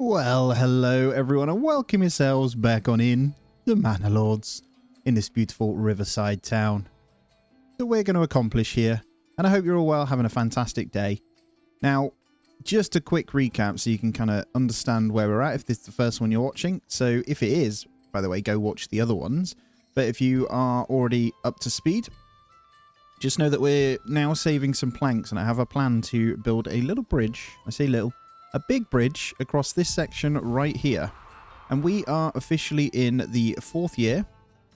Well, hello everyone and welcome yourselves back on in the Manor Lords in this beautiful riverside town that we're going to accomplish here. And I hope you're all well, having a fantastic day. Now, just a quick recap so you can kind of understand where we're at if this is the first one you're watching. So if it is, by the way, go watch the other ones. But if you are already up to speed, just know that we're now saving some planks and I have a plan to build a little bridge. I say little. A big bridge across this section right here. And we are officially in the 4th year.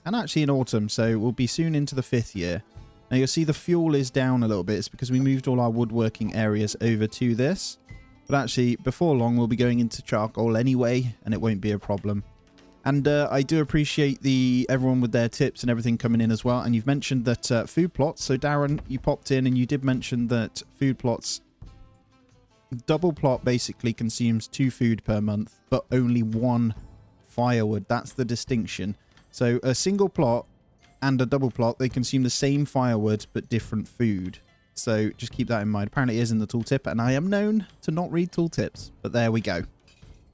And actually in autumn, so we'll be soon into the 5th year. Now you'll see the fuel is down a little bit. It's because we moved all our woodworking areas over to this. But actually, before long, we'll be going into charcoal anyway, and it won't be a problem. And I do appreciate everyone with their tips and everything coming in as well. And you've mentioned that food plots. So Darren, you popped in and you did mention that food plots... Double plot basically consumes 2 food per month, but only 1 firewood. That's the distinction. So a single plot and a double plot, they consume the same firewood, but different food. So just keep that in mind. Apparently it is in the tooltip, and I am known to not read tooltips, but there we go.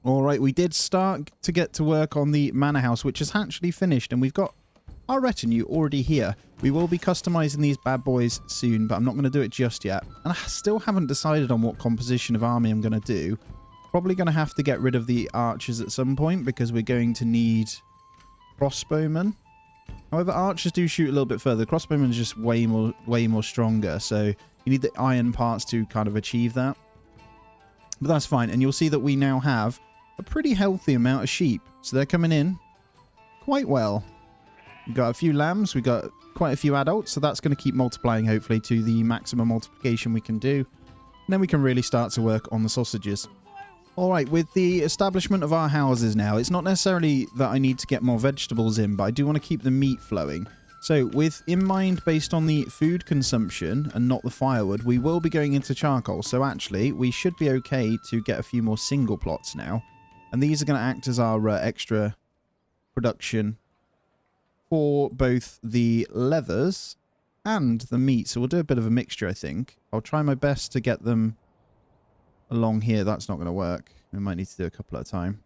All right, we did start to get to work on the manor house, which is actually finished, and we've got our retinue already here. We will be customizing these bad boys soon, but I'm not going to do it just yet. And I still haven't decided on what composition of army I'm going to do. Probably going to have to get rid of the archers at some point because we're going to need crossbowmen. However, archers do shoot a little bit further. Crossbowmen is just way more stronger, so you need the iron parts to kind of achieve that. But that's fine, and you'll see that we now have a pretty healthy amount of sheep. So they're coming in quite well. We've got a few lambs, we've got quite a few adults, so that's going to keep multiplying hopefully to the maximum multiplication we can do. And then we can really start to work on the sausages. Alright, with the establishment of our houses now, it's not necessarily that I need to get more vegetables in, but I do want to keep the meat flowing. So with in mind based on the food consumption and not the firewood, we will be going into charcoal. So actually, we should be okay to get a few more single plots now. And these are going to act as our extra production for both the leathers and the meat. So we'll do a bit of a mixture, I think. I'll try my best to get them along here. That's not going to work. We might need to do a couple at a time.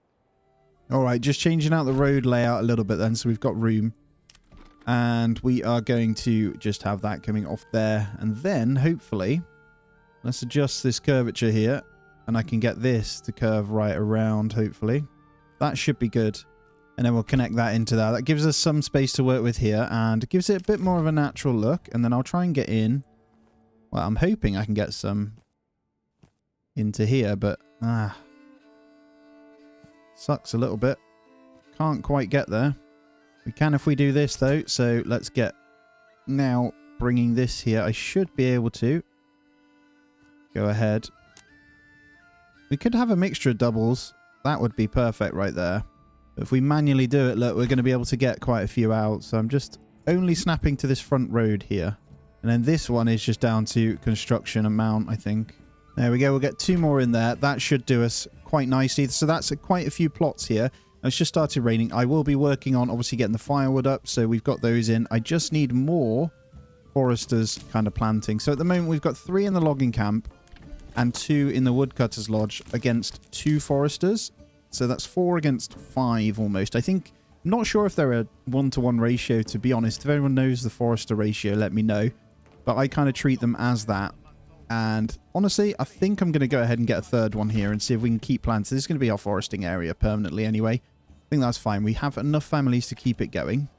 All right, just changing out the road layout a little bit then, so we've got room. And we are going to just have that coming off there. And then, hopefully, let's adjust this curvature here. And I can get this to curve right around, hopefully. That should be good. And then we'll connect that into that. That gives us some space to work with here and gives it a bit more of a natural look. And then I'll try and get in. Well, I'm hoping I can get some into here, but sucks a little bit. Can't quite get there. We can if we do this though. So let's get now bringing this here. I should be able to go ahead. We could have a mixture of doubles. That would be perfect right there. If we manually do it, look, we're going to be able to get quite a few out. So I'm just only snapping to this front road here. And then this one is just down to construction amount, I think. There we go. We'll get 2 more in there. That should do us quite nicely. So that's quite a few plots here. It's just started raining. I will be working on obviously getting the firewood up. So we've got those in. I just need more foresters kind of planting. So at the moment, we've got 3 in the logging camp and 2 in the woodcutters lodge against 2 foresters. So that's 4 against 5 almost. I'm not sure if they're a 1-to-1 ratio, to be honest. If anyone knows the forester ratio, let me know. But I kind of treat them as that. And honestly, I think I'm going to go ahead and get a 3rd one here and see if we can keep planting. This is going to be our foresting area permanently anyway. I think that's fine. We have enough families to keep it going.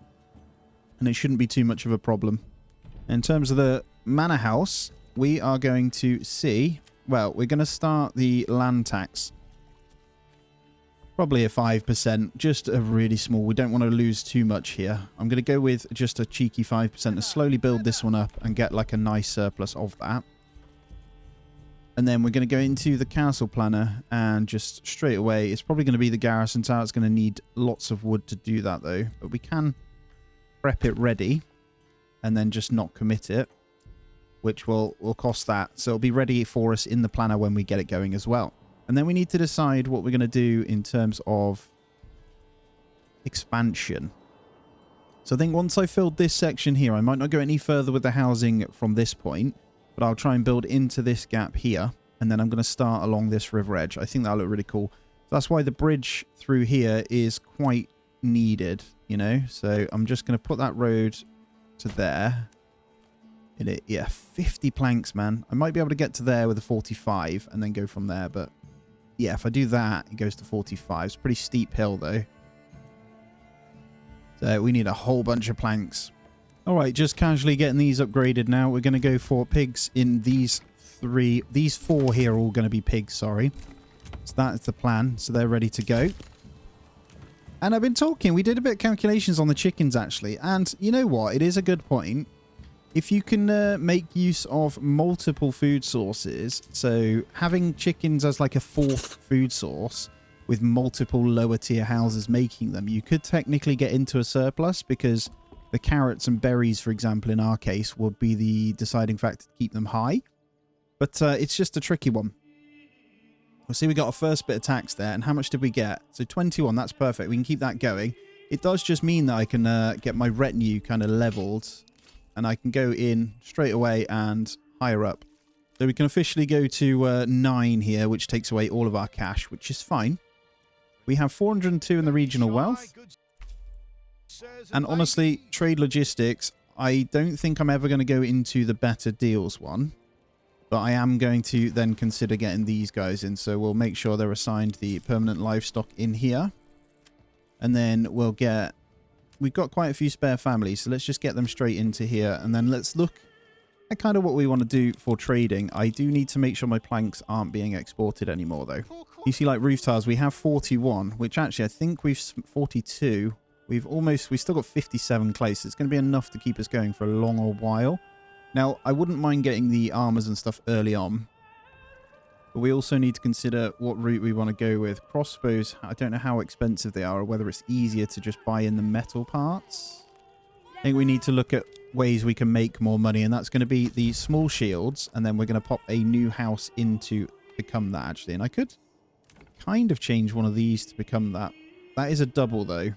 And it shouldn't be too much of a problem. In terms of the manor house, we are going to see... Well, we're going to start the land tax. Probably a 5%, just a really small. We don't want to lose too much here. I'm going to go with just a cheeky 5% to slowly build this one up and get like a nice surplus of that. And then we're going to go into the castle planner and just straight away, it's probably going to be the garrison tower. It's going to need lots of wood to do that though. But we can prep it ready and then just not commit it, which will cost that. So it'll be ready for us in the planner when we get it going as well. And then we need to decide what we're going to do in terms of expansion. So I think once I filled this section here, I might not go any further with the housing from this point, but I'll try and build into this gap here. And then I'm going to start along this river edge. I think that'll look really cool. That's why the bridge through here is quite needed, you know. So I'm just going to put that road to there. Yeah, 50 planks, man. I might be able to get to there with a 45 and then go from there. But yeah, if I do that, it goes to 45. It's a pretty steep hill, though. So we need a whole bunch of planks. All right, just casually getting these upgraded now. We're going to go for pigs in these three. These four here are all going to be pigs, sorry. So that's the plan. So they're ready to go. And I've been talking. We did a bit of calculations on the chickens, actually. And you know what? It is a good point. If you can make use of multiple food sources, so having chickens as like a fourth food source with multiple lower tier houses making them, you could technically get into a surplus because the carrots and berries, for example, in our case, would be the deciding factor to keep them high. But it's just a tricky one. We'll see we got our first bit of tax there. And how much did we get? So 21, that's perfect. We can keep that going. It does just mean that I can get my retinue kind of leveled. And I can go in straight away and higher up. So we can officially go to 9 here, which takes away all of our cash, which is fine. We have 402 in the regional wealth. And honestly, trade logistics, I don't think I'm ever going to go into the better deals one. But I am going to then consider getting these guys in. So we'll make sure they're assigned the permanent livestock in here. And then we'll get... We've got quite a few spare families, so let's just get them straight into here. And then let's look at kind of what we want to do for trading. I do need to make sure my planks aren't being exported anymore, though. You see, like roof tiles, we have 41, which actually I think we've 42. We've still got 57 clay, so it's going to be enough to keep us going for a long old while. Now, I wouldn't mind getting the armors and stuff early on. But we also need to consider what route we want to go with. Crossbows, I don't know how expensive they are or whether it's easier to just buy in the metal parts. I think we need to look at ways we can make more money, and that's going to be the small shields, and then we're going to pop a new house in to become that, actually. And I could kind of change one of these to become that. That is a double, though.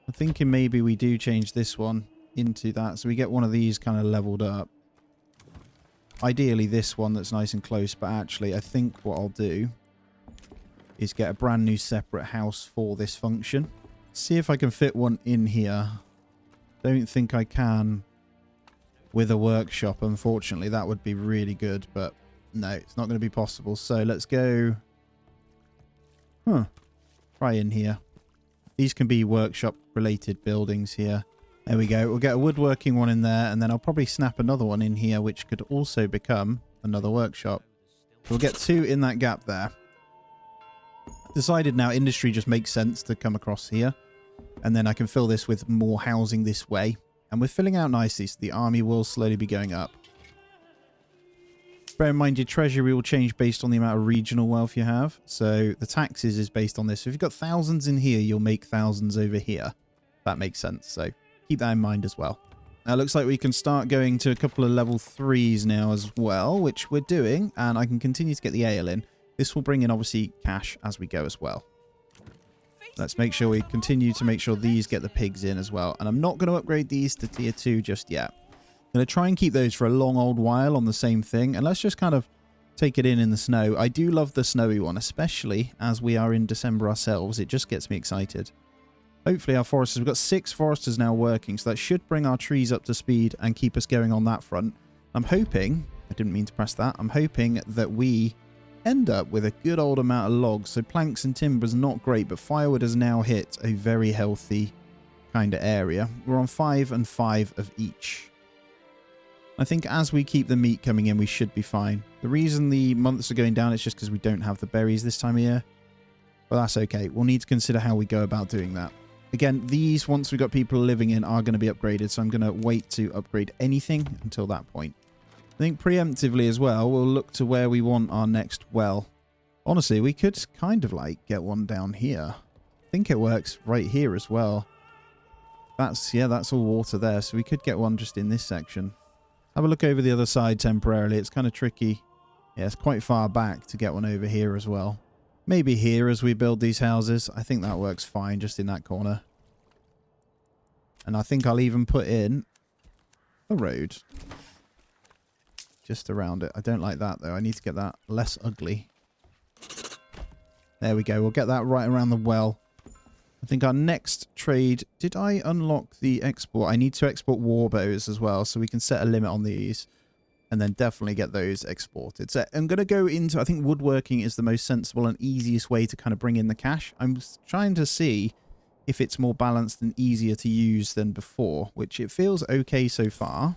I'm thinking maybe we do change this one into that, so we get one of these kind of leveled up. Ideally this one that's nice and close, but actually I think what I'll do is get a brand new separate house for this function. See if I can fit one in here. Don't think I can with a workshop, unfortunately. That would be really good, but no, it's not going to be possible. So let's go... Try in here. These can be workshop related buildings here. There we go. We'll get a woodworking one in there, and then I'll probably snap another one in here, which could also become another workshop. We'll get 2 in that gap there. Decided now industry just makes sense to come across here. And then I can fill this with more housing this way. And we're filling out nicely, so the army will slowly be going up. Bear in mind your treasury will change based on the amount of regional wealth you have. So the taxes is based on this. So if you've got thousands in here, you'll make thousands over here. That makes sense. So keep that in mind as well. Now, it looks like we can start going to a couple of level 3s now as well, which we're doing, and I can continue to get the ale in. This will bring in, obviously, cash as we go as well. Let's make sure we continue to make sure these get the pigs in as well. And I'm not going to upgrade these to tier 2 just yet. I'm going to try and keep those for a long old while on the same thing, and let's just kind of take it in the snow. I do love the snowy one, especially as we are in December ourselves. It just gets me excited. Hopefully our foresters, we've got 6 foresters now working, so that should bring our trees up to speed and keep us going on that front. I'm hoping, I didn't mean to press that, I'm hoping that we end up with a good old amount of logs. So planks and timber is not great, but firewood has now hit a very healthy kind of area. We're on 5 and 5 of each. I think as we keep the meat coming in, we should be fine. The reason the months are going down is just because we don't have the berries this time of year. But that's okay. We'll need to consider how we go about doing that. Again, these, once we've got people living in, are going to be upgraded. So I'm going to wait to upgrade anything until that point. I think preemptively as well, we'll look to where we want our next well. Honestly, we could kind of like get one down here. I think it works right here as well. That's all water there. So we could get one just in this section. Have a look over the other side temporarily. It's kind of tricky. Yeah, it's quite far back to get one over here as well. Maybe here as we build these houses. I think that works fine just in that corner. And I think I'll even put in a road just around it. I don't like that though. I need to get that less ugly. There we go. We'll get that right around the well. I think our next trade... Did I unlock the export? I need to export war bows as well, so we can set a limit on these. And then definitely get those exported. So I'm going to go into... I think woodworking is the most sensible and easiest way to kind of bring in the cash. I'm trying to see if it's more balanced and easier to use than before, which it feels okay so far.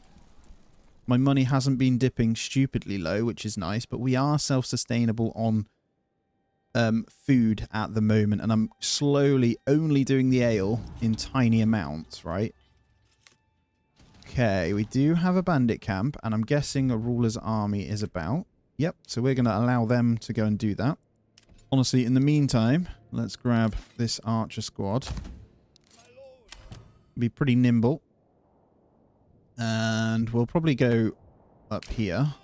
My money hasn't been dipping stupidly low, which is nice, but we are self-sustainable on food at the moment, and I'm slowly only doing the ale in tiny amounts, right? Okay, we do have a bandit camp, and I'm guessing a ruler's army is about. Yep, so we're going to allow them to go and do that. Honestly, in the meantime, let's grab this archer squad. Be pretty nimble. And we'll probably go up here.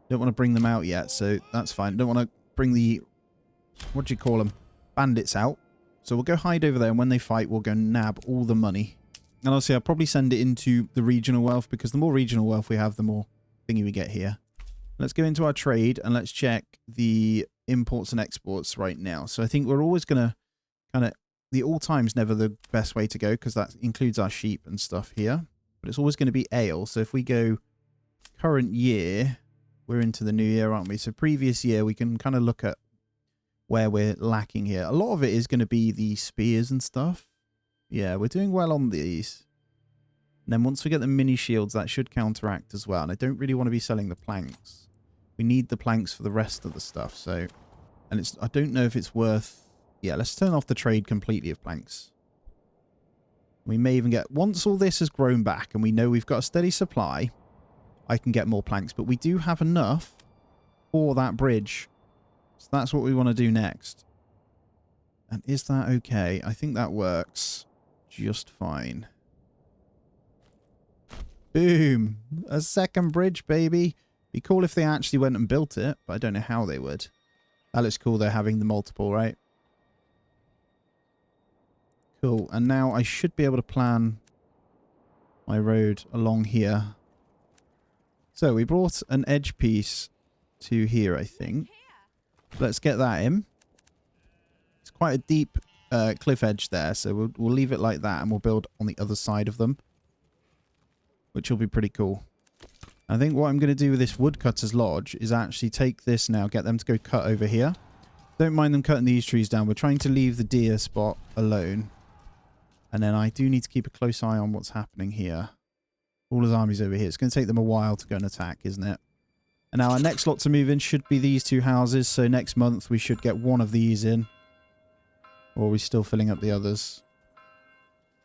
Don't want to bring them out yet, so that's fine. Don't want to bring the... What do you call them? Bandits out. So we'll go hide over there, and when they fight, we'll go nab all the money. And obviously, I'll probably send it into the regional wealth, because the more regional wealth we have, the more thingy we get here. Let's go into our trade, and let's check the imports and exports right now. So I think we're always going to kind of... The all-time's never the best way to go, because that includes our sheep and stuff here. But it's always going to be ale. So if we go current year, we're into the new year, aren't we? So previous year, we can kind of look at where we're lacking here. A lot of it is going to be the spears and stuff. Yeah, we're doing well on these. And then once we get the mini shields, that should counteract as well. And I don't really want to be selling the planks. We need the planks for the rest of the stuff. So, and it's, I don't know if it's worth... Yeah, let's turn off the trade completely of planks. We may even get... Once all this has grown back and we know we've got a steady supply, I can get more planks. But we do have enough for that bridge. So that's what we want to do next. And is that okay? I think that works just fine. Boom! A second bridge, baby! Be cool if they actually went and built it, but I don't know how they would. That looks cool, they're having the multiple, right? Cool. And now I should be able to plan my road along here. So we brought an edge piece to here, I think. Let's get that in. It's quite a deep cliff edge there, so we'll leave it like that, and we'll build on the other side of them, which will be pretty cool. I think what I'm going to do with this woodcutter's lodge is actually take this now, get them to go cut over here. Don't mind them cutting these trees down. We're trying to leave the deer spot alone. And then I do need to keep a close eye on what's happening here. All his armies over here. It's going to take them a while to go and attack, isn't it? And now our next lot to move in should be these two houses. So next month we should get one of these in. Or are we still filling up the others?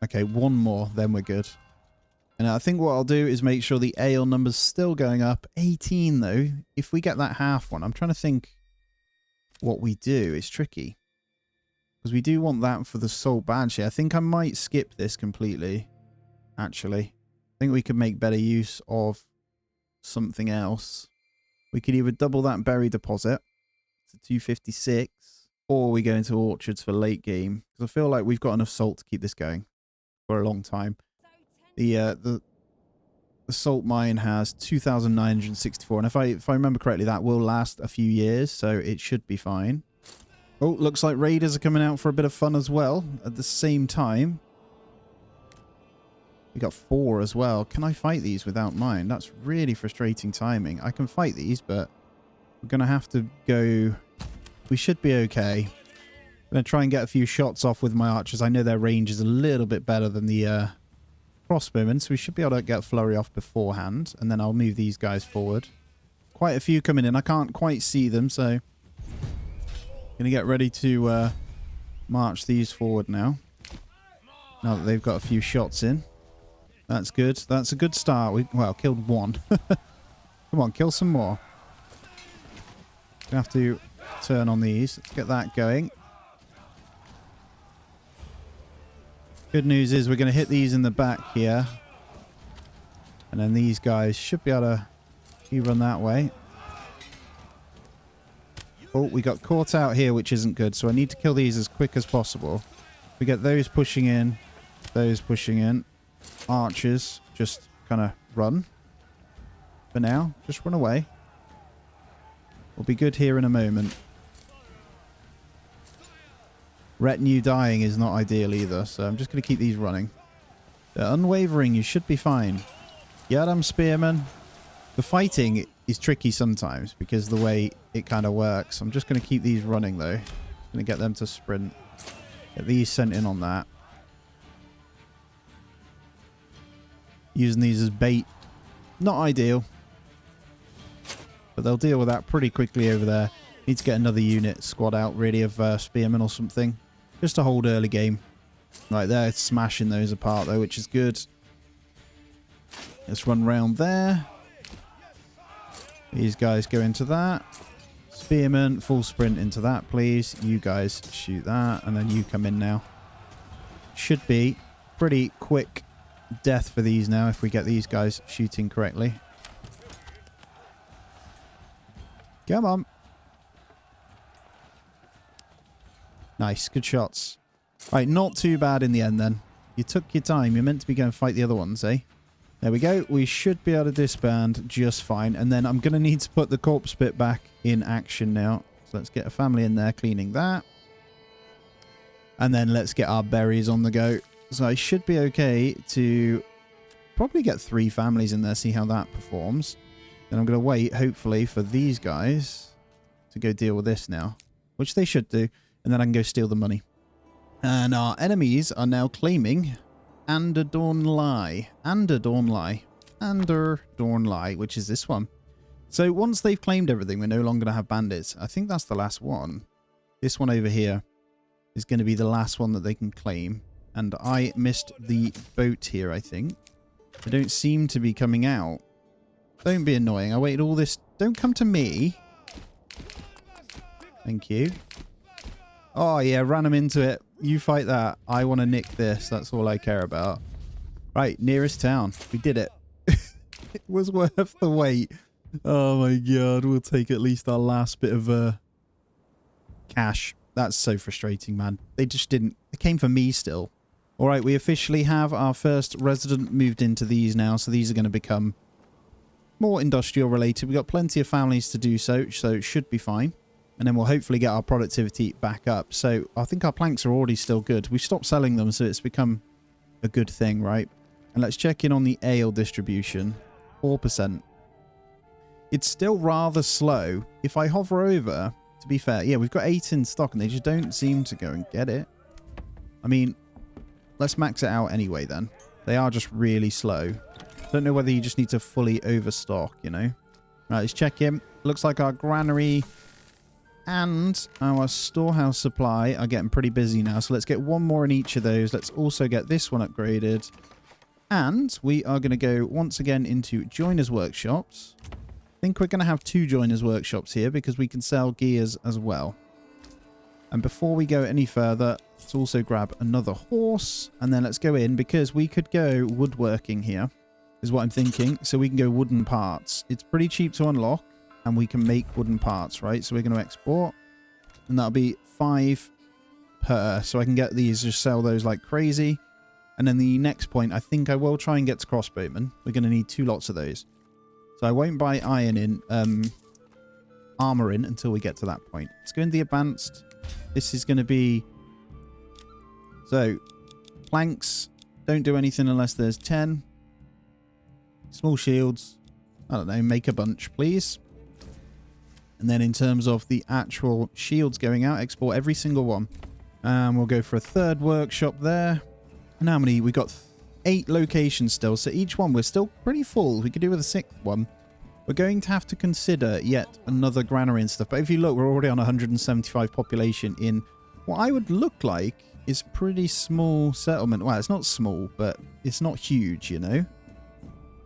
Okay, one more, then we're good. And I think what I'll do is make sure the ale number's still going up. 18 though. If we get that half one, I'm trying to think what we do. It's tricky. Because we do want that for the Salt Banshee. I think I might skip this completely, actually. I think we could make better use of something else. We could either double that berry deposit to 256, or we go into orchards for late game. Because I feel like we've got enough salt to keep this going for a long time. The salt mine has 2,964, and if I remember correctly, that will last a few years, so it should be fine. Oh, looks like raiders are coming out for a bit of fun as well at the same time. We got 4 as well. Can I fight these without mine? That's really frustrating timing. I can fight these, but we're going to have to go... We should be okay. I'm going to try and get a few shots off with my archers. I know their range is a little bit better than the crossbowmen, so we should be able to get a flurry off beforehand. And then I'll move these guys forward. Quite a few coming in. I can't quite see them, so... Going to get ready to march these forward now. Now that they've got a few shots in. That's good. That's a good start. We, well, killed one. Come on, kill some more. Gonna have to turn on these. Let's get that going. Good news is we're going to hit these in the back here. And then these guys should be able to run that way. Oh, we got caught out here, which isn't good. So I need to kill these as quick as possible. We get those pushing in. Those pushing in. Archers, just kind of run. For now, just run away. We'll be good here in a moment. Retinue dying is not ideal either, so I'm just going to keep these running. They're unwavering, you should be fine. Get 'em, spearmen. The fighting is tricky sometimes because the way it kind of works. I'm just going to keep these running though. Going to get them to sprint. Get these sent in on that. Using these as bait. Not ideal. But they'll deal with that pretty quickly over there. Need to get another unit squad out really of spearmen or something. Just to hold early game. Right, they're smashing those apart though, which is good. Let's run round there. These guys go into that. Spearmen, full sprint into that, please. You guys shoot that, and then you come in now. Should be pretty quick death for these now if we get these guys shooting correctly. Come on. Nice, good shots. Right, not too bad in the end then. You took your time. You're meant to be going to fight the other ones, eh? There we go. We should be able to disband just fine. And then I'm going to need to put the corpse bit back in action now. So let's get a family in there cleaning that. And then let's get our berries on the go. So I should be okay to probably get 3 families in there, see how that performs. Then I'm going to wait, hopefully, for these guys to go deal with this now. Which they should do. And then I can go steal the money. And our enemies are now claiming Anderdornlie, which is this one. So once they've claimed everything, we're no longer going to have bandits. I think that's the last one. This one over here is going to be the last one that they can claim. And I missed the boat here, I think. They don't seem to be coming out. Don't be annoying. I waited all this. Don't come to me. Thank you. Oh, yeah, ran them into it. You fight that. I want to nick this. That's all I care about. Right, nearest town. We did it. It was worth the wait. Oh, my God. We'll take at least our last bit of cash. That's so frustrating, man. They just didn't. They came for me still. All right, we officially have our first resident moved into these now. So these are going to become more industrial related. We've got plenty of families to do so it should be fine. And then we'll hopefully get our productivity back up. So I think our planks are already still good. We stopped selling them, so it's become a good thing, right? And let's check in on the ale distribution. 4%. It's still rather slow. If I hover over, to be fair, yeah, we've got 8 in stock and they just don't seem to go and get it. I mean, let's max it out anyway then. They are just really slow. Don't know whether you just need to fully overstock, you know? Right, let's check in. Looks like our granary and our storehouse supply are getting pretty busy now. So let's get one more in each of those. Let's also get this one upgraded. And we are going to go once again into joiners workshops. I think we're going to have 2 joiners workshops here because we can sell gears as well. And before we go any further, let's also grab another horse. And then let's go in because we could go woodworking here is what I'm thinking. So we can go wooden parts. It's pretty cheap to unlock. And we can make wooden parts, right? So we're going to export. And that'll be 5 per. So I can get these, just sell those like crazy. And then the next point, I think I will try and get to crossbowmen. We're going to need 2 lots of those. So I won't buy iron in, armor in until we get to that point. Let's go into the advanced. This is going to be... So, planks don't do anything unless there's 10. Small shields. I don't know, make a bunch, please. And then in terms of the actual shields going out, export every single one. And we'll go for a 3rd workshop there. And how many? We got 8 locations still. So each one, we're still pretty full. We could do with a 6th one. We're going to have to consider yet another granary and stuff. But if you look, we're already on 175 population in what I would look like is pretty small settlement. Well, it's not small, but it's not huge, you know.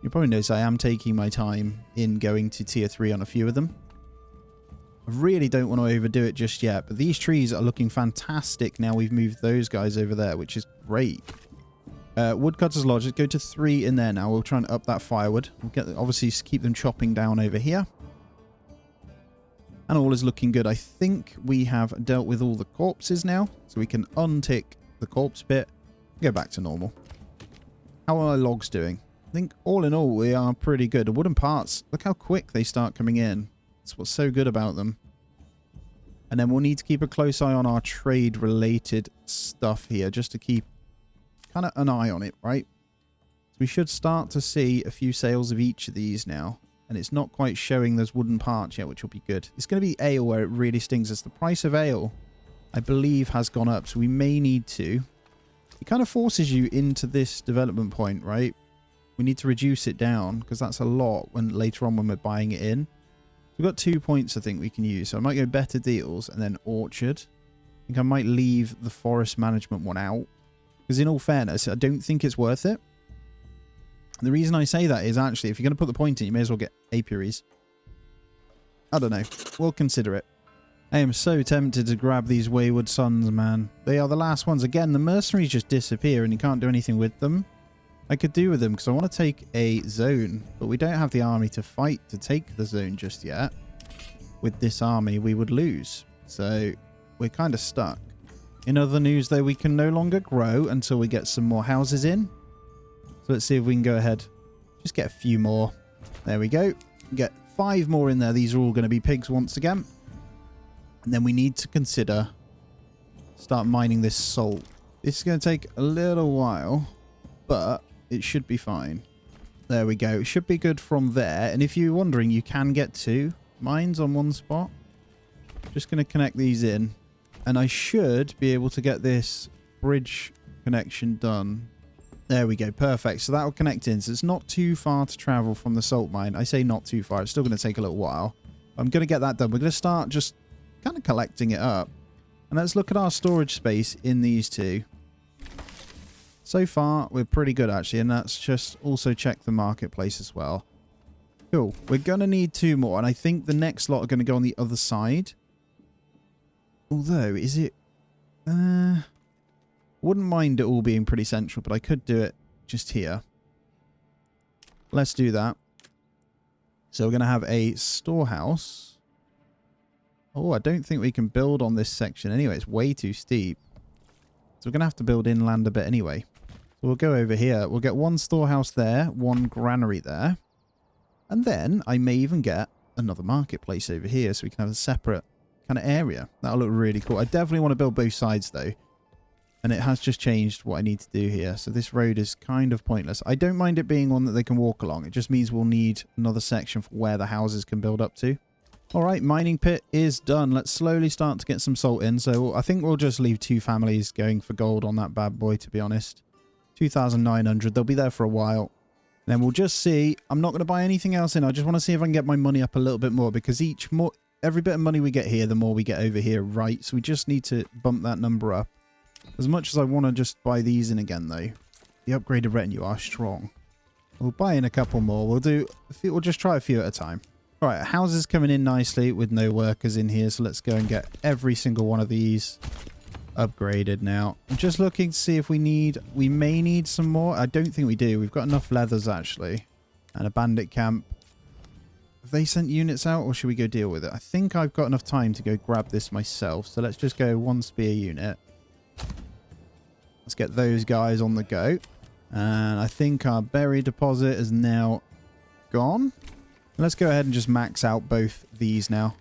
You probably notice I am taking my time in going to tier 3 on a few of them. I really don't want to overdo it just yet, but these trees are looking fantastic now we've moved those guys over there, which is great. Woodcutter's Lodge, let's go to 3 in there now. We'll try and up that firewood. We'll get, obviously keep them chopping down over here. And all is looking good. I think we have dealt with all the corpses now, so we can untick the corpse bit, go back to normal. How are our logs doing? I think all in all, we are pretty good. The wooden parts, look how quick they start coming in. That's what's so good about them. And then we'll need to keep a close eye on our trade-related stuff here, just to keep kind of an eye on it, right? So we should start to see a few sales of each of these now. And it's not quite showing those wooden parts yet, which will be good. It's going to be ale where it really stings us. The price of ale, I believe, has gone up, so we may need to. It kind of forces you into this development point, right? We need to reduce it down, because that's a lot when later on when we're buying it in. We've got 2 points I think we can use. So I might go better deals and then orchard. I think I might leave the forest management one out. Because in all fairness, I don't think it's worth it. And the reason I say that is actually, if you're going to put the point in, you may as well get apiaries. I don't know. We'll consider it. I am so tempted to grab these wayward sons, man. They are the last ones. Again, the mercenaries just disappear and you can't do anything with them. I could do with them because I want to take a zone, but we don't have the army to fight to take the zone just yet. With this army, we would lose. So we're kind of stuck. In other news, though, we can no longer grow until we get some more houses in. So let's see if we can go ahead. Just get a few more. There we go. Get 5 more in there. These are all going to be pigs once again. And then we need to consider start mining this salt. This is going to take a little while, but it should be fine. There we go. It should be good from there. And if you're wondering, you can get 2 mines on one spot. Just going to connect these in. And I should be able to get this bridge connection done. There we go. Perfect. So that will connect in. So it's not too far to travel from the salt mine. I say not too far. It's still going to take a little while. I'm going to get that done. We're going to start just kind of collecting it up. And let's look at our storage space in these two. So far, we're pretty good, actually. And let's just also check the marketplace as well. Cool. We're going to need 2 more. And I think the next lot are going to go on the other side. Although, is it... wouldn't mind it all being pretty central, but I could do it just here. Let's do that. So we're going to have a storehouse. Oh, I don't think we can build on this section anyway. It's way too steep. So we're going to have to build inland a bit anyway. So we'll go over here. We'll get 1 storehouse there, 1 granary there. And then I may even get another marketplace over here so we can have a separate kind of area. That'll look really cool. I definitely want to build both sides though. And it has just changed what I need to do here. So this road is kind of pointless. I don't mind it being one that they can walk along. It just means we'll need another section for where the houses can build up to. All right, mining pit is done. Let's slowly start to get some salt in. So I think we'll just leave 2 families going for gold on that bad boy, to be honest. 2,900. They'll be there for a while. And then we'll just see. I'm not going to buy anything else in. I just want to see if I can get my money up a little bit more, because every bit of money we get here, the more we get over here, right? So we just need to bump that number up. As much as I want to just buy these in again, though, the upgraded retinue are strong. We'll buy in a couple more. We'll just try a few at a time. All right, houses coming in nicely with no workers in here. So let's go and get every single one of these upgraded now. I'm just looking to see if we may need some more. I don't think we do. We've got enough leathers, actually. And a bandit camp. Have they sent units out, or should we go deal with it? I think I've got enough time to go grab this myself. So let's just go 1 spear unit. Let's get those guys on the go. And I think our berry deposit is now gone. Let's go ahead and just max out both these now.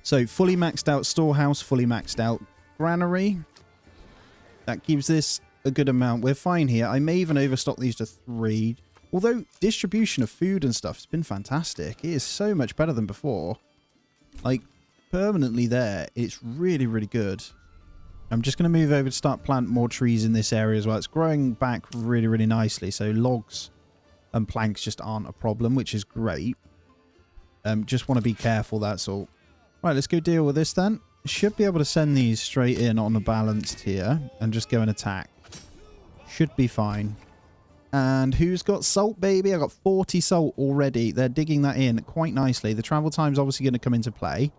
So fully maxed out storehouse, fully maxed out granary. That keeps this a good amount. We're fine here. I may even overstock these to 3. Although distribution of food and stuff has been fantastic. It is so much better than before. Like, permanently there. It's really, really good. I'm just going to move over to start planting more trees in this area as well. It's growing back really, really nicely. So logs and planks just aren't a problem, which is great. Just want to be careful, that's all. Right, let's go deal with this then. Should be able to send these straight in on a balanced here and just go and attack. Should be fine. And who's got salt, baby? I got 40 salt already. They're digging that in quite nicely. The travel time's obviously going to come into play.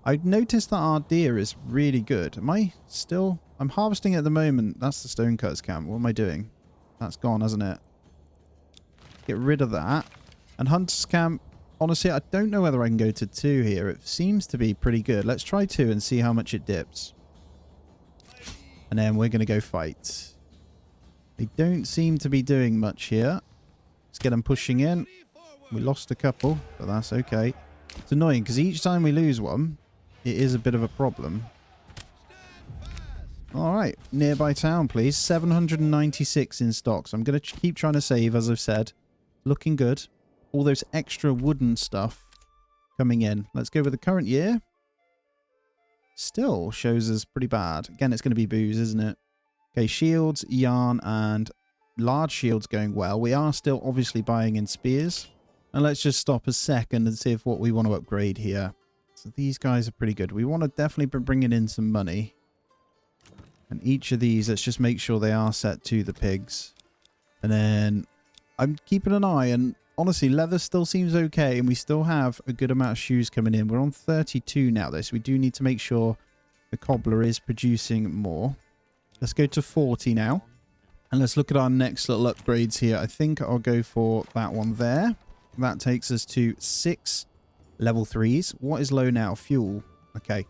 I've noticed that our deer is really good. I'm harvesting at the moment. That's the stonecutters camp. What am I doing? That's gone, hasn't it? Get rid of that. And hunters camp. Honestly, I don't know whether I can go to 2 here. It seems to be pretty good. Let's try 2 and see how much it dips. And then we're going to go fight. They don't seem to be doing much here. Let's get them pushing in. We lost a couple, but that's okay. It's annoying because each time we lose one, it is a bit of a problem. All right, nearby town, please. 796 in stock. So I'm going to keep trying to save, as I've said. Looking good. All those extra wooden stuff coming in. Let's go with the current year. Still shows us pretty bad. Again, it's going to be booze, isn't it? Okay, shields, yarn, and large shields going well. We are still obviously buying in spears. And let's just stop a second and see if what we want to upgrade here. So these guys are pretty good. We want to definitely be bringing in some money. And each of these, let's just make sure they are set to the pigs. And then I'm keeping an eye, and honestly, leather still seems okay, and we still have a good amount of shoes coming in. We're on 32 now, though, so we do need to make sure the cobbler is producing more. Let's go to 40 now. And let's look at our next little upgrades here. I think I'll go for that one there. That takes us to 6 level 3s. What is low now? Fuel. Okay.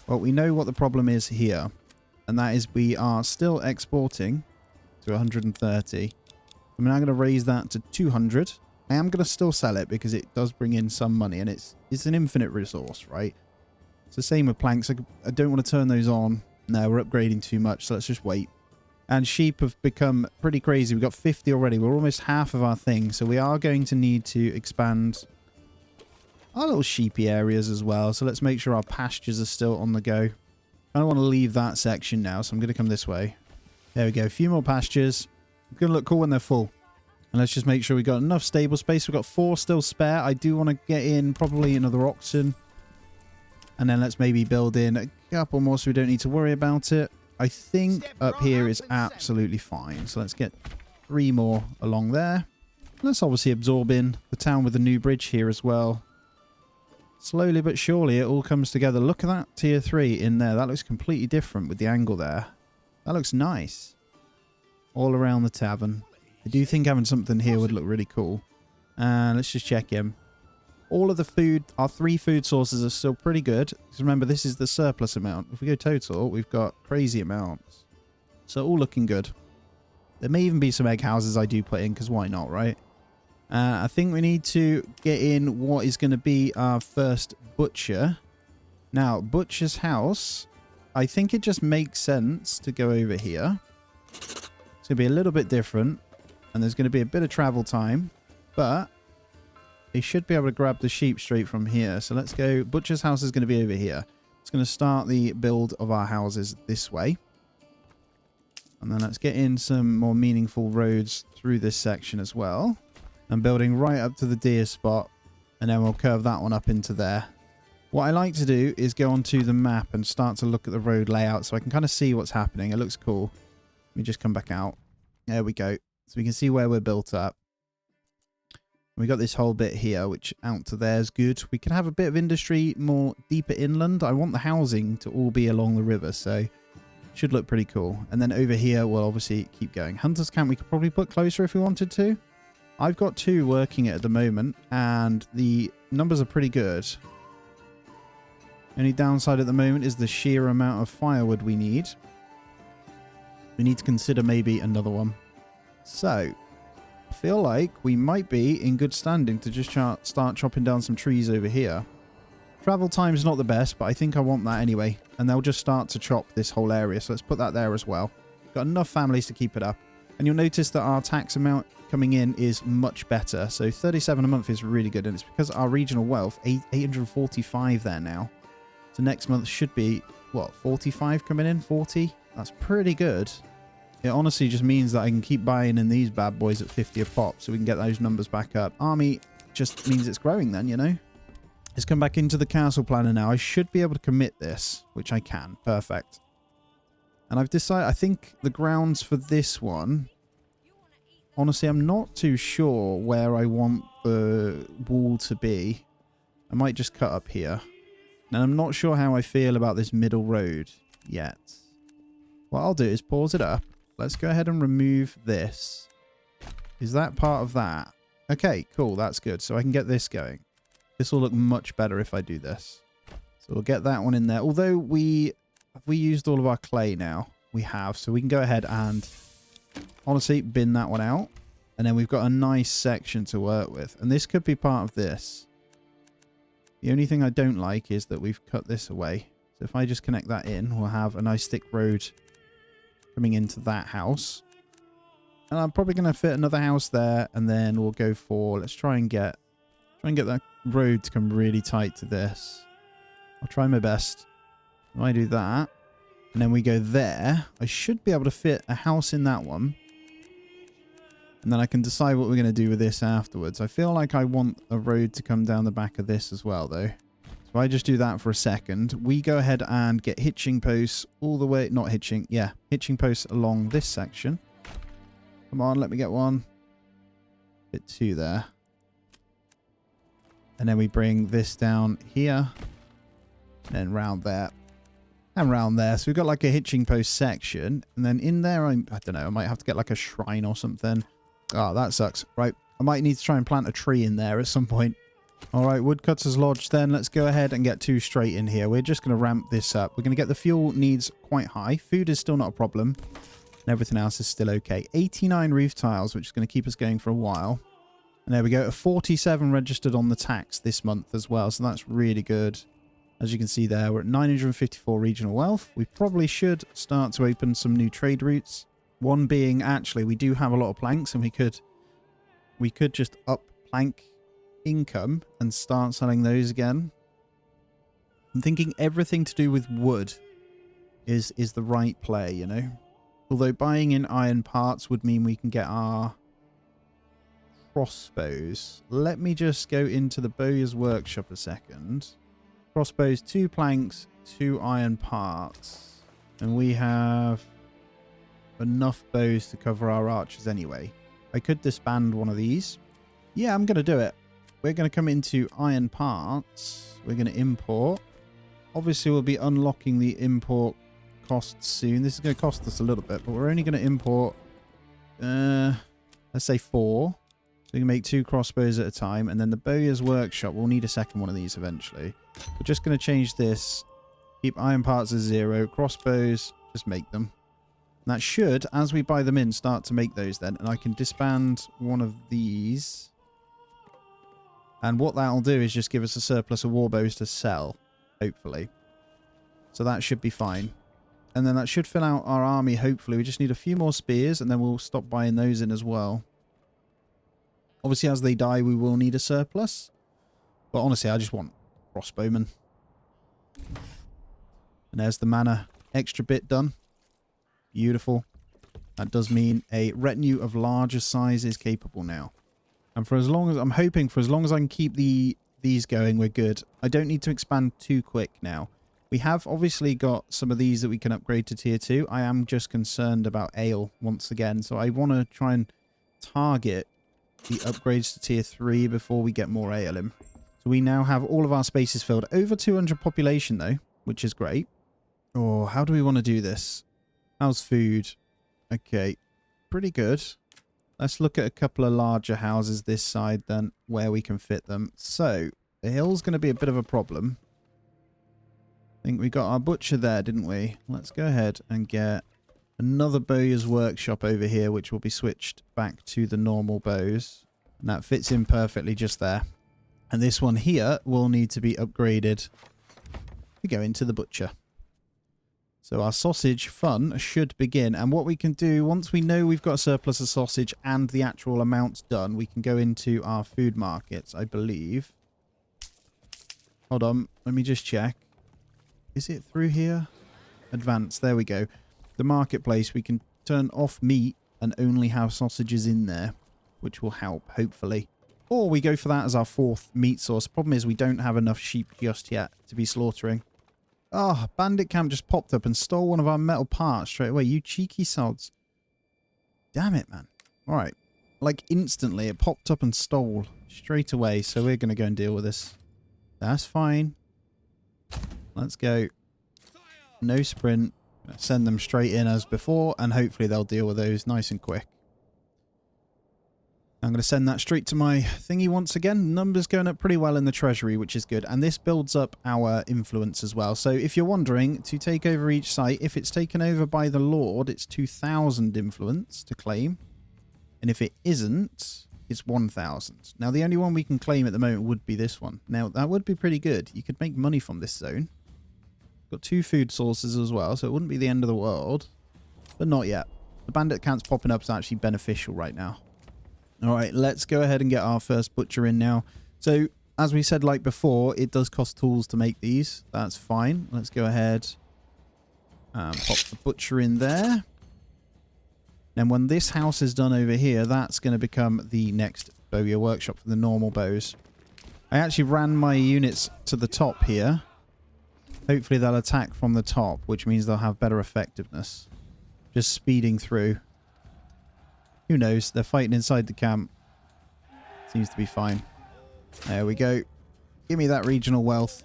Well, we know what the problem is here. And that is we are still exporting to 130. I'm now going to raise that to 200. I am going to still sell it because it does bring in some money. And it's an infinite resource, right? It's the same with planks. I don't want to turn those on. No, we're upgrading too much. So let's just wait. And sheep have become pretty crazy. We've got 50 already. We're almost half of our thing. So we are going to need to expand our little sheepy areas as well. So let's make sure our pastures are still on the go. I don't want to leave that section now. So I'm going to come this way. There we go. A few more pastures. It's going to look cool when they're full. And let's just make sure we've got enough stable space. We've got 4 still spare. I do want to get in probably another oxen. And then let's maybe build in a couple more so we don't need to worry about it. I think up here is absolutely fine. So let's get 3 more along there. Let's obviously absorb in the town with the new bridge here as well. Slowly but surely it all comes together. Look at that tier 3 in there. That looks completely different with the angle there. That looks nice. All around the tavern. I do think having something here would look really cool. And let's just check in. All of the food, our 3 food sources are still pretty good. Because remember, this is the surplus amount. If we go total, we've got crazy amounts. So all looking good. There may even be some egg houses I do put in, because why not, right? I think we need to get in what is going to be our first butcher. Now, butcher's house, I think it just makes sense to go over here. It's going to be a little bit different. And there's going to be a bit of travel time. But they should be able to grab the sheep straight from here. So let's go. Butcher's house is going to be over here. It's going to start the build of our houses this way. And then let's get in some more meaningful roads through this section as well. And building right up to the deer spot. And then we'll curve that one up into there. What I like to do is go onto the map and start to look at the road layout so I can kind of see what's happening. It looks cool. Let me just come back out. There we go. So we can see where we're built up. We got this whole bit here, which out to there is good. We can have a bit of industry more deeper inland. I want the housing to all be along the river, so should look pretty cool. And then over here, we'll obviously keep going. Hunter's camp, we could probably put closer if we wanted to. I've got 2 working at the moment, and the numbers are pretty good. Only downside at the moment is the sheer amount of firewood we need. We need to consider maybe another one. So I feel like we might be in good standing to just start chopping down some trees over here. Travel time's not the best, but I think I want that anyway. And they'll just start to chop this whole area. So let's put that there as well. Got enough families to keep it up. And you'll notice that our tax amount coming in is much better. So 37 a month is really good. And it's because our regional wealth, 845 there now. So next month should be, what, 45 coming in? 40? That's pretty good. It honestly just means that I can keep buying in these bad boys at 50 a pop so we can get those numbers back up. Army just means it's growing then, you know. Let's come back into the castle planner now. I should be able to commit this, which I can. Perfect. And I've decided, I think the grounds for this one, honestly, I'm not too sure where I want the wall to be. I might just cut up here. And I'm not sure how I feel about this middle road yet. What I'll do is pause it up. Let's go ahead and remove this. Is that part of that? Okay, cool. That's good. So I can get this going. This will look much better if I do this. So we'll get that one in there. Although have we used all of our clay now? We have. So we can go ahead and honestly bin that one out. And then we've got a nice section to work with. And this could be part of this. The only thing I don't like is that we've cut this away. So if I just connect that in, we'll have a nice thick road coming into that house. And I'm probably going to fit another house there, and then we'll go for, let's try and get that road to come really tight to this. I'll try my best. If I do that, and then we go there, I should be able to fit a house in that one. And then I can decide what we're going to do with this afterwards. I feel like I want a road to come down the back of this as well, though. So I just do that for a second. We go ahead and get hitching posts all the way... Not hitching, yeah. Hitching posts along this section. Come on, let me get one. Fit 2 there. And then we bring this down here. And then round there. And round there. So we've got like a hitching post section. And then in there, I don't know, I might have to get like a shrine or something. Oh, that sucks. Right. I might need to try and plant a tree in there at some point. All right, Woodcutter's Lodge then. Let's go ahead and get 2 straight in here. We're just going to ramp this up. We're going to get the fuel needs quite high. Food is still not a problem. And everything else is still okay. 89 roof tiles, which is going to keep us going for a while. And there we go. 47 registered on the tax this month as well. So that's really good. As you can see there, we're at 954 regional wealth. We probably should start to open some new trade routes. One being, actually, we do have a lot of planks, and we could just up plank income and start selling those again. I'm thinking everything to do with wood is the right play, you know. Although buying in iron parts would mean we can get our crossbows. Let me just go into the bowyer's workshop a second. Crossbows, 2 planks, 2 iron parts, and we have enough bows to cover our archers anyway. I could disband one of these. Yeah, I'm going to do it. We're going to come into iron parts. We're going to import. Obviously, we'll be unlocking the import costs soon. This is going to cost us a little bit, but we're only going to import, let's say 4. So we can make 2 crossbows at a time. And then the bowyer's workshop, we'll need a second one of these eventually. We're just going to change this. Keep iron parts as 0. Crossbows, just make them. And that should, as we buy them in, start to make those then. And I can disband one of these. And what that'll do is just give us a surplus of warbows to sell, hopefully. So that should be fine. And then that should fill out our army, hopefully. We just need a few more spears, and then we'll stop buying those in as well. Obviously, as they die, we will need a surplus. But honestly, I just want crossbowmen. And there's the mana extra bit done. Beautiful. That does mean a retinue of larger size is capable now. And for as long as I'm hoping, for as long as I can keep these going, we're good. I don't need to expand too quick now. We have obviously got some of these that we can upgrade to tier 2. I am just concerned about ale once again. So I want to try and target the upgrades to tier 3 before we get more ale in. So we now have all of our spaces filled. Over 200 population though, which is great. Oh, how do we want to do this? How's food? Okay, pretty good. Let's look at a couple of larger houses this side then, where we can fit them. So, the hill's going to be a bit of a problem. I think we got our butcher there, didn't we? Let's go ahead and get another bowyer's workshop over here, which will be switched back to the normal bows. And that fits in perfectly just there. And this one here will need to be upgraded to go into the butcher. So our sausage fun should begin. And what we can do, once we know we've got a surplus of sausage and the actual amount's done, we can go into our food markets, I believe. Hold on, let me just check. Is it through here? Advance, there we go. The marketplace, we can turn off meat and only have sausages in there, which will help, hopefully. Or we go for that as our 4th meat source. Problem is we don't have enough sheep just yet to be slaughtering. Oh, Bandit Camp just popped up and stole one of our metal parts straight away. You cheeky sods. Damn it, man. All right. Like, instantly, it popped up and stole straight away. So we're going to go and deal with this. That's fine. Let's go. No sprint. Send them straight in as before. And hopefully they'll deal with those nice and quick. I'm going to send that straight to my thingy once again. Numbers going up pretty well in the treasury, which is good. And this builds up our influence as well. So if you're wondering, to take over each site, if it's taken over by the Lord, it's 2,000 influence to claim. And if it isn't, It's 1,000. Now, the only one we can claim at the moment would be this one. Now, that would be pretty good. You could make money from this zone. Got 2 food sources as well, so it wouldn't be the end of the world. But not yet. The bandit counts popping up is actually beneficial right now. All right, let's go ahead and get our first butcher in now. So, as we said like before, it does cost tools to make these. That's fine. Let's go ahead and pop the butcher in there. And when this house is done over here, that's going to become the next bowyer workshop for the normal bows. I actually ran my units to the top here. Hopefully they'll attack from the top, which means they'll have better effectiveness. Just speeding through. Who knows? They're fighting inside the camp. Seems to be fine. There we go. Give me that regional wealth.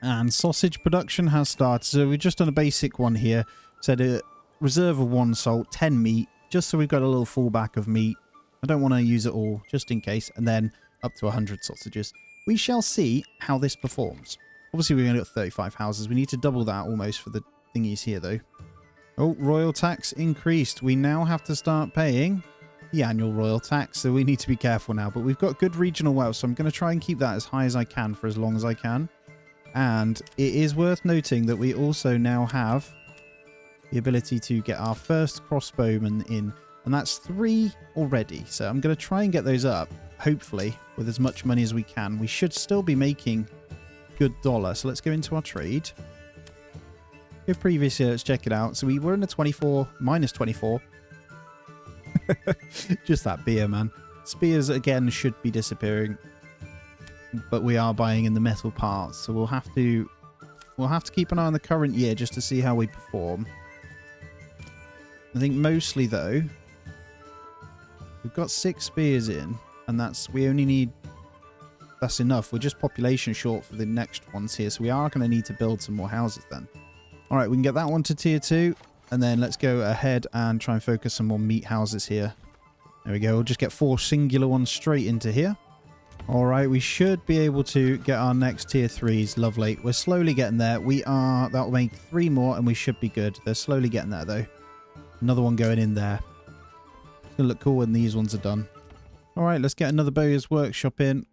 And sausage production has started. So we've just done a basic one here. Said a reserve of 1 salt, 10 meat. Just so we've got a little fallback of meat. I don't want to use it all, just in case. And then up to 100 sausages. We shall see how this performs. Obviously, we've only got 35 houses. We need to double that almost for the thingies here, though. Oh, royal tax increased. We now have to start paying the annual royal tax. So we need to be careful now. But we've got good regional wealth. So I'm going to try and keep that as high as I can for as long as I can. And it is worth noting that we also now have the ability to get our first crossbowman in, and that's 3 already. So I'm going to try and get those up, hopefully, with as much money as we can. We should still be making good dollar. So let's go into our trade. Go previous year, let's check it out. So we were in a 24, minus 24. Just that beer, man. Spears, again, should be disappearing. But we are buying in the metal parts. So we'll have to keep an eye on the current year just to see how we perform. I think mostly, though, we've got 6 spears in, and that's enough. We're just population short for the next ones here, so we are going to need to build some more houses then. All right, we can get that one to tier 2, and then let's go ahead and try and focus some more meat houses here. There we go. We'll just get 4 singular ones straight into here. All right, we should be able to get our next tier 3s. Lovely. We're slowly getting there. That'll make 3 more, and we should be good. They're slowly getting there, though. Another one going in there. It's going to look cool when these ones are done. All right, let's get another bowyer's workshop in.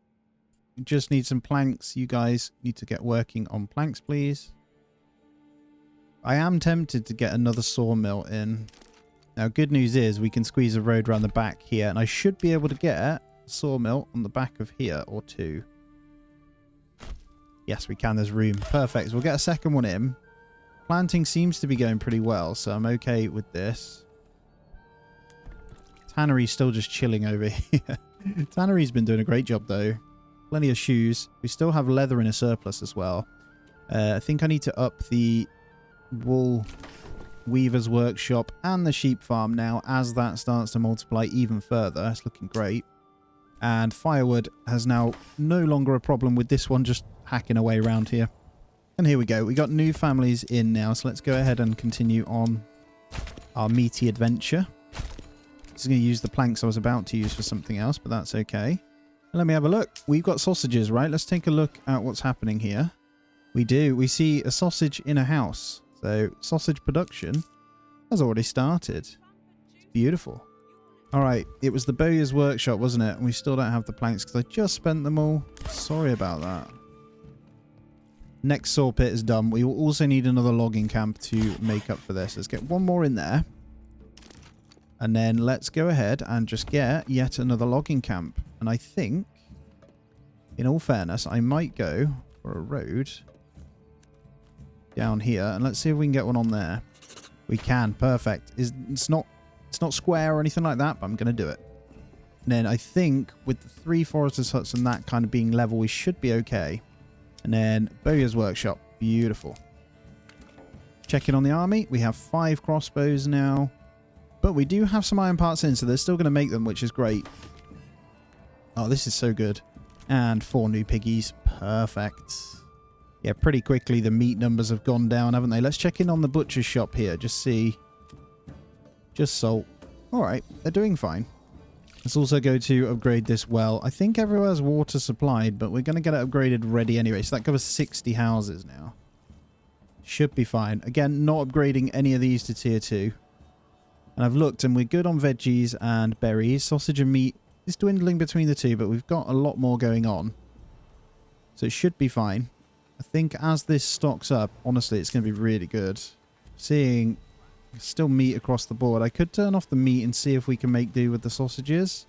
We just need some planks. You guys need to get working on planks, please. I am tempted to get another sawmill in. Now, good news is we can squeeze a road around the back here, and I should be able to get a sawmill on the back of here or 2. Yes, we can. There's room. Perfect. So we'll get a second one in. Planting seems to be going pretty well, so I'm okay with this. Tannery's still just chilling over here. Tannery's been doing a great job, though. Plenty of shoes. We still have leather in a surplus as well. I think I need to up the wool weaver's workshop and the sheep farm now as that starts to multiply even further. It's looking great. And firewood has now no longer a problem with this one just hacking away around here. And here we go. We got new families in now, so let's go ahead and continue on our meaty adventure. This is going to use the planks I was about to use for something else, but that's okay. Let me have a look. We've got sausages, right? Let's take a look at what's happening here. We do. We see a sausage in a house. So sausage production has already started. It's beautiful. All right. It was the bowyer's workshop, wasn't it? And we still don't have the planks because I just spent them all. Sorry about that. Next saw pit is done. We will also need another logging camp to make up for this. Let's get one more in there. And then let's go ahead and just get yet another logging camp. And I think, in all fairness, I might go for a road down here. And let's see if we can get one on there. We can. Perfect. It's not square or anything like that, but I'm going to do it. And then I think with the 3 foresters' huts and that kind of being level, we should be okay. And then bowyer's workshop. Beautiful. Checking on the army. We have 5 crossbows now. But we do have some iron parts in, so they're still going to make them, which is great. Oh, this is so good. And 4 new piggies. Perfect. Yeah, pretty quickly the meat numbers have gone down, haven't they? Let's check in on the butcher's shop here. Just see. Just salt. Alright, they're doing fine. Let's also go to upgrade this well. I think everywhere's water supplied, but we're going to get it upgraded ready anyway. So that covers 60 houses now. Should be fine. Again, not upgrading any of these to tier 2. And I've looked and we're good on veggies and berries. Sausage and meat It's dwindling between the two, but we've got a lot more going on. So it should be fine. I think as this stocks up, honestly, it's going to be really good. Seeing still meat across the board. I could turn off the meat and see if we can make do with the sausages.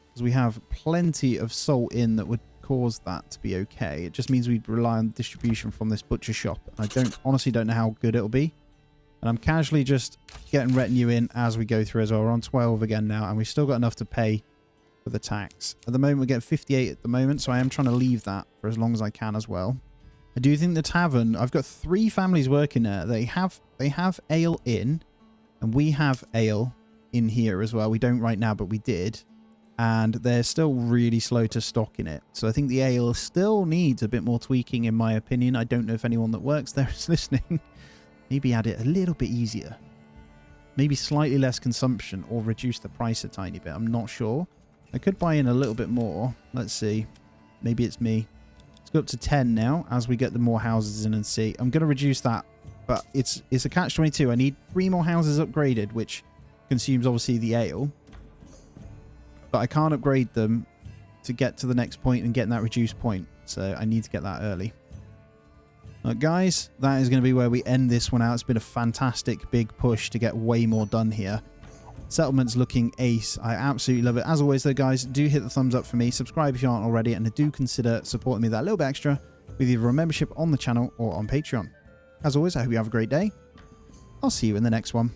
Because we have plenty of salt in that would cause that to be okay. It just means we'd rely on distribution from this butcher shop. And I honestly don't know how good it'll be. And I'm casually just getting retinue in as we go through as well. We're on 12 again now, and we've still got enough to pay for the tax. At the moment, we're getting 58 at the moment, so I am trying to leave that for as long as I can as well. I do think the tavern, I've got 3 families working there. They have ale in, and we have ale in here as well. We don't right now, but we did. And they're still really slow to stock in it. So I think the ale still needs a bit more tweaking, in my opinion. I don't know if anyone that works there is listening. Maybe add it a little bit easier. Maybe slightly less consumption or reduce the price a tiny bit. I'm not sure. I could buy in a little bit more. Let's see. Maybe it's me. Let's go up to 10 now as we get the more houses in and see. I'm going to reduce that, but it's a catch-22. I need 3 more houses upgraded, which consumes obviously the ale. But I can't upgrade them to get to the next point and get that reduced point. So I need to get that early. Guys, that is going to be where we end this one out. It's been a fantastic big push to get way more done here. Settlement's looking ace. I absolutely love it. As always, though, guys, do hit the thumbs up for me. Subscribe if you aren't already. And do consider supporting me that little bit extra with either a membership on the channel or on Patreon. As always, I hope you have a great day. I'll see you in the next one.